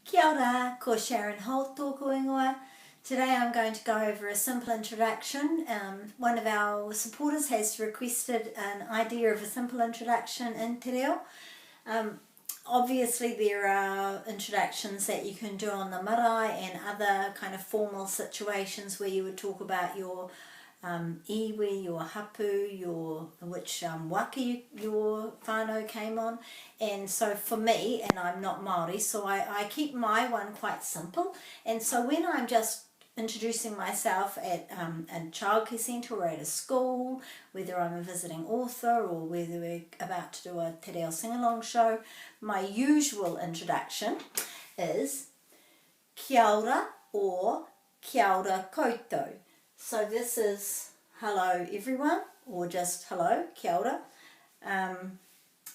Kia ora, ko Sharon Holt tōku ingoa. Today I'm going to go over a simple introduction. One of our supporters has requested an idea of a simple introduction in Te Reo. Obviously there are introductions that you can do on the marae and other kind of formal situations where you would talk about your iwi, your hapu, which waki your whānau came on. And so for me, and I'm not Māori, so I keep my one quite simple. And so when I'm just introducing myself at a childcare centre or at a school, whether I'm a visiting author or whether we're about to do a Te Reo Singalong show, my usual introduction is kia ora or kia ora koutou. So this is hello everyone, or just hello, kia ora. And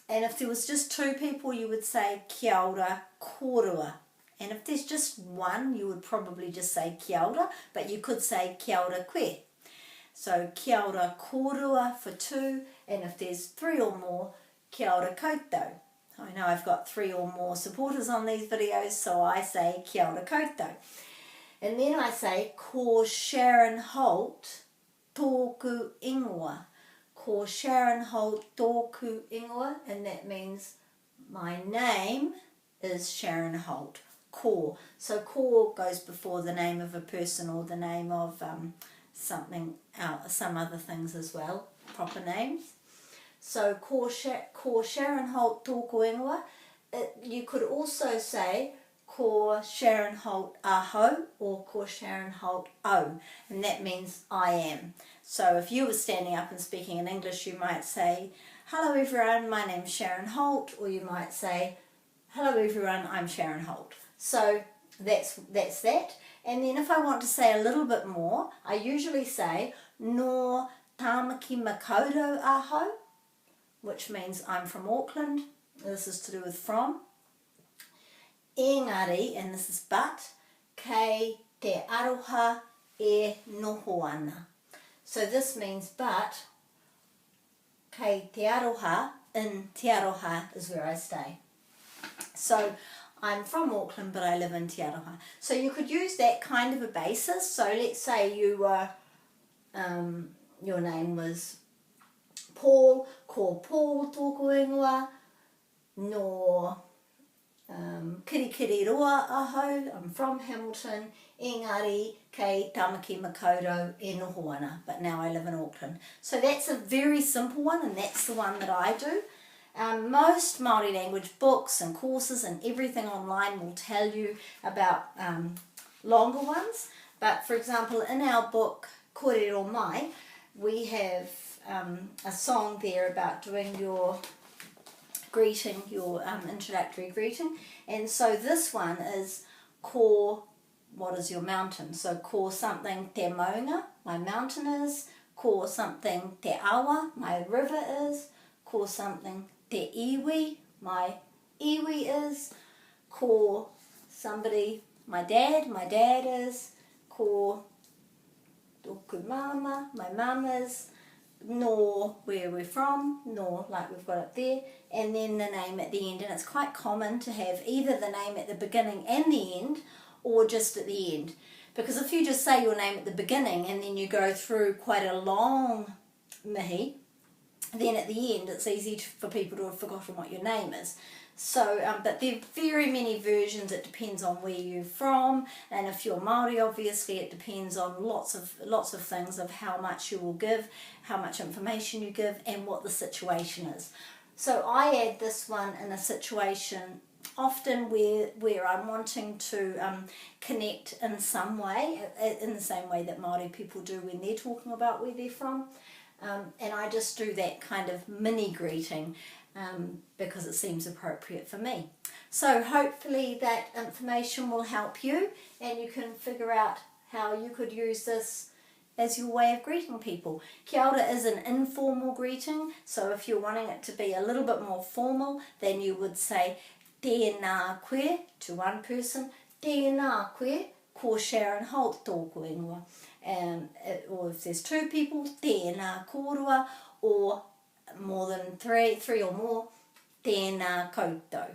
if there was just two people, you would say kia ora kōrua. And if there's just one, you would probably just say kia ora, but you could say kia ora koe. So kia ora kōrua for two, and if there's three or more, kia ora koutou. I know I've got three or more supporters on these videos, so I say kia ora koutou. And then I say, ko Sharon Holt tōku ingoa. Ko Sharon Holt tōku ingoa, and that means my name is Sharon Holt. Ko. So ko goes before the name of a person or the name of something else, some other things as well, proper names. So ko Sharon Holt tōku ingoa. You could also say ko Sharon Holt aho or ko Sharon Holt o, and that means I am. So if you were standing up and speaking in English, you might say, hello everyone, my name's Sharon Holt, or you might say, hello everyone, I'm Sharon Holt. So that's that. And then if I want to say a little bit more, I usually say no tāmaki makaurau aho, which means I'm from Auckland. This is to do with from. Engari, and this is but, kei te aroha e noho ana. So this means but, kei te aroha, in Te Aroha is where I stay. So I'm from Auckland, but I live in Te Aroha. So you could use that kind of a basis. So let's say you were, your name was Paul, ko Paul tōku ingoa, no Kirikiri roa aho, I'm from Hamilton, engari kei tāmaki makaurau e noho ana, but now I live in Auckland. So that's a very simple one, and that's the one that I do. Most Māori language books and courses and everything online will tell you about longer ones, but for example in our book Ko Rero Mai, we have a song there about doing your greeting, your introductory greeting, and so this one is ko, what is your mountain? So ko something te maunga, my mountain is, ko something te awa, my river is, ko something te iwi, my iwi is, ko somebody, my dad is, ko tōku mama, my mum is, nor where we're from, nor like we've got it there, and then the name at the end. And it's quite common to have either the name at the beginning and the end, or just at the end. Because if you just say your name at the beginning and then you go through quite a long mihi, then at the end it's easy for people to have forgotten what your name is. So, but there are very many versions. It depends on where you're from, and if you're Māori, obviously it depends on lots of things of how much you will give, how much information you give, and what the situation is. So I add this one in a situation often where I'm wanting to connect in some way, in the same way that Māori people do when they're talking about where they're from. And I just do that kind of mini greeting because it seems appropriate for me. So hopefully that information will help you, and you can figure out how you could use this as your way of greeting people. Kia ora is an informal greeting, so if you're wanting it to be a little bit more formal, then you would say tēnā koe to one person, tēnā koe, ko Sharon Holt tōku ingoa. Or if there's two people, tēnā kōrua, or more than three or more, tēnā koutou.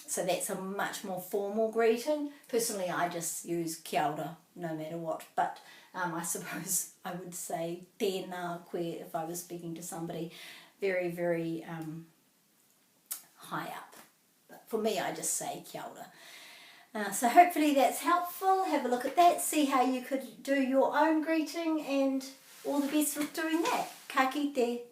So that's a much more formal greeting. Personally, I just use kia ora no matter what, but I suppose I would say tēnā koe if I was speaking to somebody very, very high up. But for me, I just say kia ora. So hopefully that's helpful. Have a look at that, see how you could do your own greeting, and all the best with doing that. Ka kite.